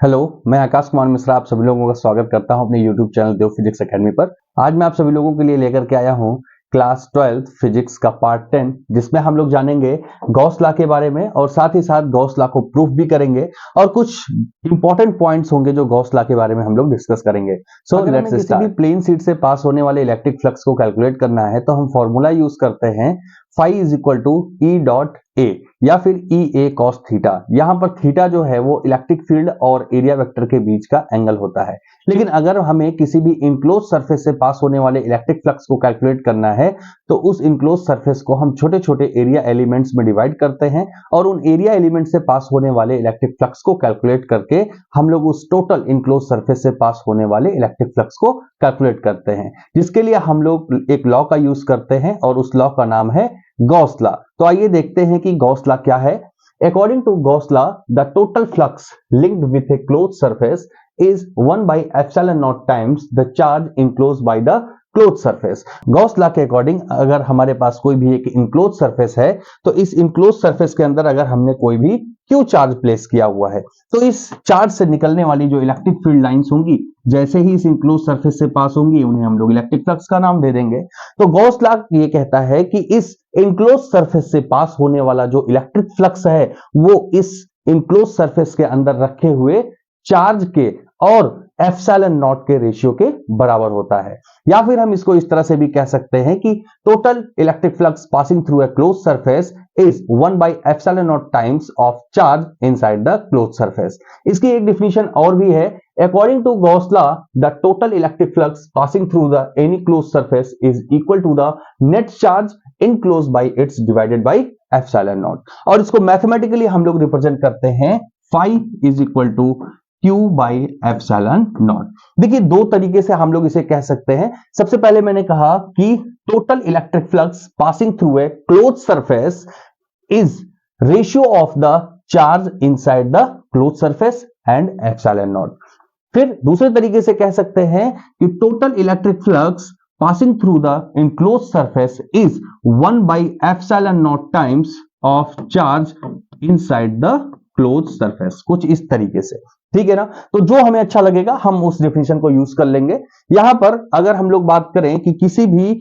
Hello, मैं आकाश कुमार मिश्रा आप सभी लोगों का स्वागत करता हूं अपने YouTube चैनल देव फिजिक्स एकेडमी पर। आज मैं आप सभी लोगों के लिए लेकर के आया हूं क्लास 12 फिजिक्स का पार्ट 10, जिसमें हम लोग जानेंगे गॉस लॉ के बारे में और साथ ही साथ गॉस लॉ को प्रूफ भी करेंगे और कुछ इंपॉर्टेंट पॉइंट्स होंगे जो गॉस लॉ के बारे में हम लोग डिस्कस करेंगे। सो लेट्स किसी भी प्लेन शीट से पास होने वाले इलेक्ट्रिक फ्लक्स को कैलकुलेट करना है तो हम फॉर्मूला यूज करते हैं phi is equal to E dot A या फिर ई ए कॉस थीटा। यहां पर थीटा जो है वो इलेक्ट्रिक फील्ड और एरिया वेक्टर के बीच का एंगल होता है। लेकिन अगर हमें किसी भी इनक्लोज सरफेस से पास होने वाले इलेक्ट्रिक फ्लक्स को कैलकुलेट करना है तो उस इनक्लोज सरफेस को हम छोटे छोटे एरिया एलिमेंट्स में डिवाइड करते हैं और उन एरिया एलिमेंट से पास होने वाले इलेक्ट्रिक फ्लक्स को कैलकुलेट करके हम लोग उस टोटल इनक्लोज सरफेस से पास होने वाले इलेक्ट्रिक फ्लक्स को कैलकुलेट करते हैं, जिसके लिए हम लोग एक लॉ का यूज करते हैं और उस लॉ का नाम है गॉस लॉ। तो आइए देखते हैं कि गॉस लॉ क्या है। According to Gauss law, the total flux linked with a closed surface is 1 by epsilon naught times the charge enclosed by the closed surface. Gauss law के अकॉर्डिंग अगर हमारे पास कोई भी एक इनक्लोज सरफेस है तो इस इनक्लोज सरफेस के अंदर अगर हमने कोई भी क्यू चार्ज प्लेस किया हुआ है तो इस चार्ज से निकलने वाली जो इलेक्ट्रिक फील्ड लाइंस होंगी जैसे ही इस इनक्लोज सरफेस से पास होंगी उन्हें हम लोग इलेक्ट्रिक फ्लक्स का नाम दे देंगे। तो गॉस लॉ ये कहता है कि इस इनक्लोज सरफेस से पास होने वाला जो इलेक्ट्रिक फ्लक्स है वो इस इनक्लोज सरफेस के अंदर रखे हुए चार्ज के और एप्सिलॉन नॉट के रेशियो के बराबर होता है। या फिर हम इसको इस तरह से भी कह सकते हैं कि total electric flux passing through a close surface is 1 by epsilon naught times of charge inside the closed surface. इसकी एक डिफिनीशन और भी है। According to Gauss law, the total electric flux passing through the any closed surface is equal to the net charge enclosed by its divided by epsilon naught. और इसको mathematically हम लोग represent करते हैं phi is equal to Q by epsilon naught। देखिए दो तरीके से हम लोग इसे कह सकते हैं। सबसे पहले मैंने कहा कि total electric flux passing through a close surface is ratio of the charge inside the closed surface and epsilon naught। फिर दूसरे तरीके से कह सकते हैं कि total electric flux passing through the enclosed surface is 1 by epsilon naught times of charge inside the closed surface। कुछ इस तरीके से, ठीक है ना। तो जो हमें अच्छा लगेगा हम उस डेफिनेशन को यूज कर लेंगे। यहां पर अगर हम लोग बात करें कि किसी भी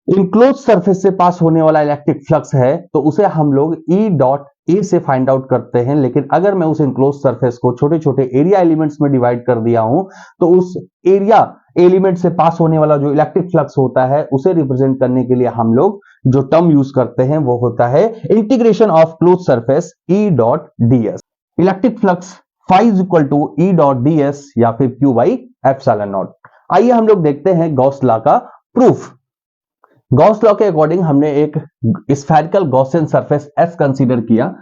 इनक्लोज सरफेस से पास होने वाला इलेक्ट्रिक फ्लक्स है तो उसे हम लोग ई डॉट ए से फाइंड आउट करते हैं। लेकिन अगर मैं उस इनक्लोज सरफेस को छोटे छोटे एरिया एलिमेंट्स में डिवाइड कर दिया हूं तो उस एरिया एलिमेंट से पास होने वाला जो इलेक्ट्रिक फ्लक्स होता है उसे रिप्रेजेंट करने के लिए हम लोग जो टर्म यूज करते हैं वो होता है integration of close surface E dot D S. Electric flux phi is equal to E dot D S या फिर क्यू बाई एप्सिलॉन नॉट। आइए हम लोग देखते हैं गॉस लॉ का प्रूफ। गॉस लॉ के अकॉर्डिंग हमने एक spherical Gaussian surface S consider किया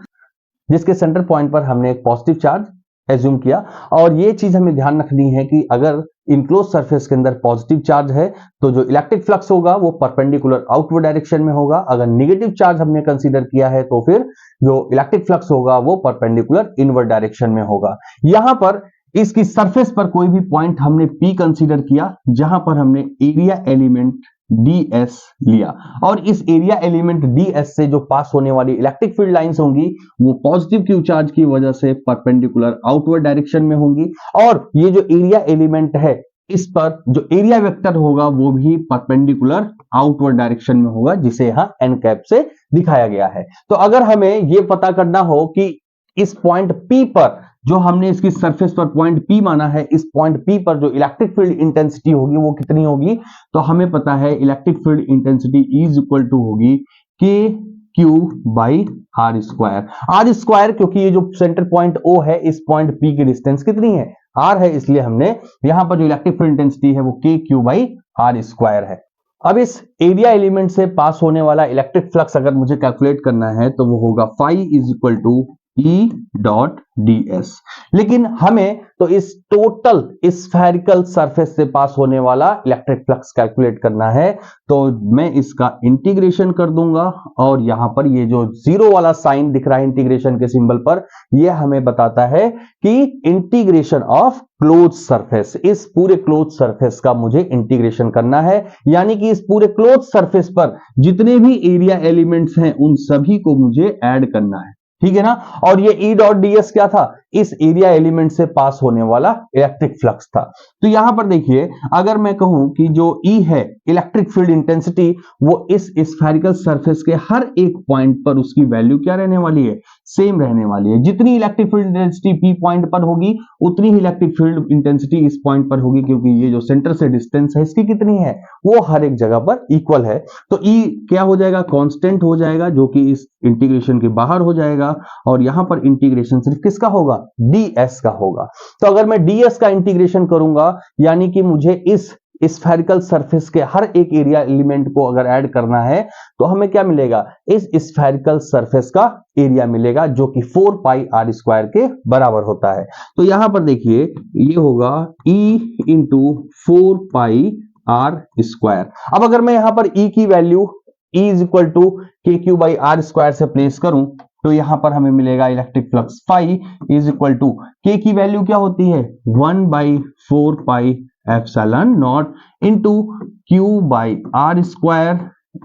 जिसके सेंटर पॉइंट पर हमने एक पॉजिटिव चार्ज एज्यूम किया। और ये चीज हमें ध्यान रखनी है कि अगर इनक्लोज सरफेस के अंदर पॉजिटिव चार्ज है तो जो इलेक्ट्रिक फ्लक्स होगा वो परपेंडिकुलर आउटवर्ड डायरेक्शन में होगा। अगर नेगेटिव चार्ज हमने कंसीडर किया है तो फिर जो इलेक्ट्रिक फ्लक्स होगा वो परपेंडिकुलर इनवर्ड डायरेक्शन में होगा। यहां पर इसकी सरफेस पर कोई भी पॉइंट हमने P कंसीडर किया जहां पर हमने एरिया एलिमेंट ds लिया और इस एरिया एलिमेंट ds से जो पास होने वाली इलेक्ट्रिक फील्ड लाइंस होंगी वो पॉजिटिव क्यू चार्ज की वजह से परपेंडिकुलर आउटवर्ड डायरेक्शन में होंगी। और ये जो एरिया एलिमेंट है इस पर जो एरिया वेक्टर होगा वो भी परपेंडिकुलर आउटवर्ड डायरेक्शन में होगा जिसे यहां एन कैप से दिखाया गया है। तो अगर हमें ये पता करना हो कि इस पॉइंट P पर जो हमने इसकी सरफेस पर पॉइंट P माना है इस पॉइंट P पर जो इलेक्ट्रिक फील्ड इंटेंसिटी होगी वो कितनी होगी तो हमें पता है electric field intensity is equal to होगी K Q by R square क्योंकि ये जो सेंटर पॉइंट O है इस पॉइंट P की डिस्टेंस कितनी है R है, इसलिए हमने यहां पर जो इलेक्ट्रिक फील्ड इंटेंसिटी है वो के क्यू बाई आर स्क्वायर है। अब इस एरिया एलिमेंट से पास होने वाला इलेक्ट्रिक फ्लक्स अगर मुझे कैलकुलेट करना है तो वो होगा phi is equal to E dot D S. लेकिन हमें तो इस टोटल स्फेरिकल सरफेस से पास होने वाला इलेक्ट्रिक फ्लक्स कैलकुलेट करना है तो मैं इसका इंटीग्रेशन कर दूंगा और यहां पर ये जो जीरो वाला साइन दिख रहा है इंटीग्रेशन के सिंबल पर ये हमें बताता है कि इंटीग्रेशन ऑफ क्लोज सरफेस, इस पूरे क्लोज सरफेस का मुझे इंटीग्रेशन करना है। यानी कि इस पूरे क्लोज सरफेस पर जितने भी एरिया एलिमेंट्स हैं उन सभी को मुझे ऐड करना है, ठीक है ना। और ये E डॉट ds क्या था, इस एरिया एलिमेंट से पास होने वाला इलेक्ट्रिक फ्लक्स था। तो यहां पर देखिए, अगर मैं कहूं कि जो E है इलेक्ट्रिक फील्ड इंटेंसिटी, वो इस स्फेरिकल सरफेस के हर एक पॉइंट पर उसकी वैल्यू क्या रहने वाली है, सेम रहने वाली है। जितनी electric field intensity P point पर होगी उतनी ही इलेक्ट्रिक फील्ड इंटेंसिटी इस पॉइंट पर होगी, क्योंकि ये जो सेंटर से डिस्टेंस है इसकी कितनी है, वो हर एक जगह पर इक्वल है। तो E क्या हो जाएगा, कांस्टेंट हो जाएगा, जो कि इस इंटीग्रेशन के बाहर हो जाएगा, और यहां पर इंटीग्रेशन सिर्फ किसका होगा, ds का होगा। तो अगर मैं ds का इंटीग्रेशन करूंगा, यानी कि मुझे इस स्फेरिकल सरफेस के हर एक एरिया एलिमेंट को अगर ऐड करना है, तो हमें क्या मिलेगा, इस स्फेरिकल सरफेस का एरिया मिलेगा, जो कि 4 पाई r स्क्वायर के बराबर होता है। तो यहां पर देखिए, ये होगा E into 4 pi r square. अब अगर मैं यहां पर E की value E is equal to K Q by R square से प्लेस करूं, तो यहां पर हमें मिलेगा electric flux phi is equal to K की वैल्यू क्या होती है, 1 by 4 pi epsilon not into Q by R square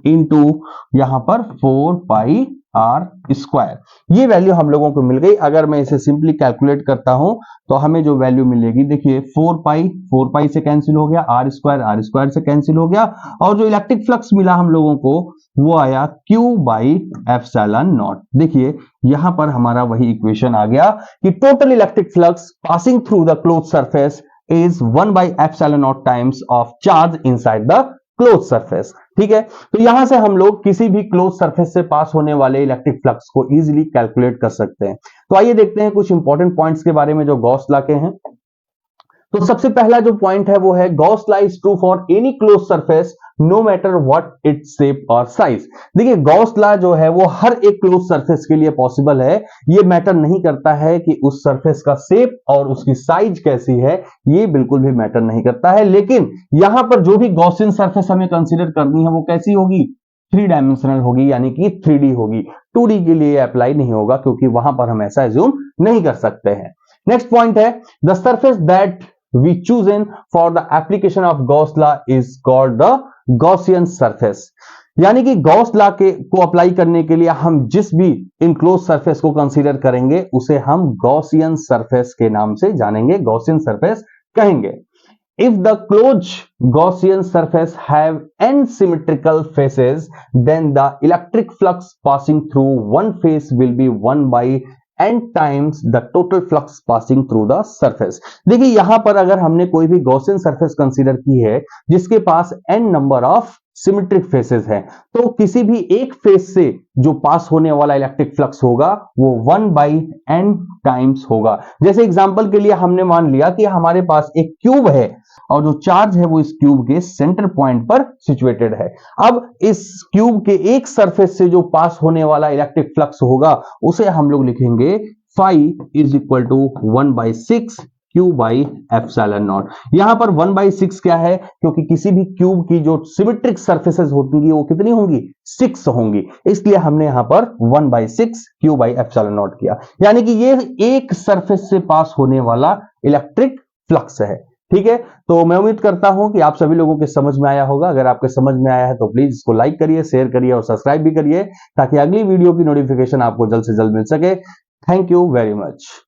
into यहां पर 4 पाई आर स्क्वायर। ये वैल्यू हम लोगों को मिल गई। अगर मैं इसे सिंपली कैलकुलेट करता हूं तो हमें जो वैल्यू मिलेगी, देखिए 4 पाई से कैंसिल हो गया, आर स्क्वायर से कैंसिल हो गया, और जो इलेक्ट्रिक फ्लक्स मिला हम लोगों को वो आया क्यू बाई एप्सिलॉन नॉट। देखिए यहां पर हमारा वही इक्वेशन आ गया कि total electric flux passing through the close surface is 1 by epsilon naught times of charge inside the closed surface। ठीक है, तो यहां से हम लोग किसी भी क्लोज सरफेस से पास होने वाले इलेक्ट्रिक फ्लक्स को इजीली कैलकुलेट कर सकते हैं। तो आइए देखते हैं कुछ इंपॉर्टेंट पॉइंट्स के बारे में जो गॉस लॉ के हैं। तो सबसे पहला जो पॉइंट है वो है Gauss law is true for any close surface no matter what its shape और साइज। देखिए गॉस लॉ जो है वो हर एक क्लोज सरफेस के लिए पॉसिबल है। ये मैटर नहीं करता है कि उस सरफेस का शेप और उसकी साइज कैसी है, ये बिल्कुल भी मैटर नहीं करता है। लेकिन यहां पर जो भी गॉसियन सरफेस हमें कंसीडर करनी है वो कैसी होगी, 3 डायमेंशनल होगी, यानी कि 3D होगी। 2D के लिए अप्लाई नहीं होगा, क्योंकि वहां पर हम ऐसा एज्यूम नहीं कर सकते हैं। नेक्स्ट पॉइंट है the surface that we chosen for the application of Gauss law is called the Gaussian surface। यानी कि गॉस लॉ के को अप्लाई करने के लिए हम जिस भी इनक्लोज सरफेस को कंसीडर करेंगे उसे हम गॉसियन सरफेस के नाम से जानेंगे, गॉसियन सरफेस कहेंगे। If the closed Gaussian surface have n symmetrical faces, then the electric flux passing through one face will be 1 by n times the total flux passing through the surface। देखिए यहां पर अगर हमने कोई भी Gaussian surface consider की है जिसके पास n number of symmetric faces हैं, तो किसी भी एक फेस से जो पास होने वाला इलेक्ट्रिक फ्लक्स होगा वो 1 बाई n टाइम्स होगा। जैसे एग्जांपल के लिए हमने मान लिया कि हमारे पास एक क्यूब है और जो चार्ज है वो इस क्यूब के सेंटर पॉइंट पर सिचुएटेड है। अब इस क्यूब के एक सरफेस से जो पास होने वाला इलेक्ट्रिक फ्लक्स होगा उसे हम लोग लिखेंगे phi is equal to 1/6 Q by epsilon not. यहां पर 1/6 क्या है, क्योंकि किसी भी क्यूब की जो सिमेट्रिक सरफेसेस होंगी वो कितनी होंगी, 6 होंगी, इसलिए हमने यहां पर 1/6 क्यू बाई एप्सिलॉन नॉट किया। यानी कि ये एक सरफेस से पास होने वाला इलेक्ट्रिक फ्लक्स है। ठीक है, तो मैं उम्मीद करता हूं कि आप सभी लोगों के समझ में आया होगा। अगर आपके समझ में आया है तो प्लीज इसको लाइक करिए, शेयर करिए और सब्सक्राइब भी करिए, ताकि अगली वीडियो की नोटिफिकेशन आपको जल्द से जल्द मिल सके। Thank you very much.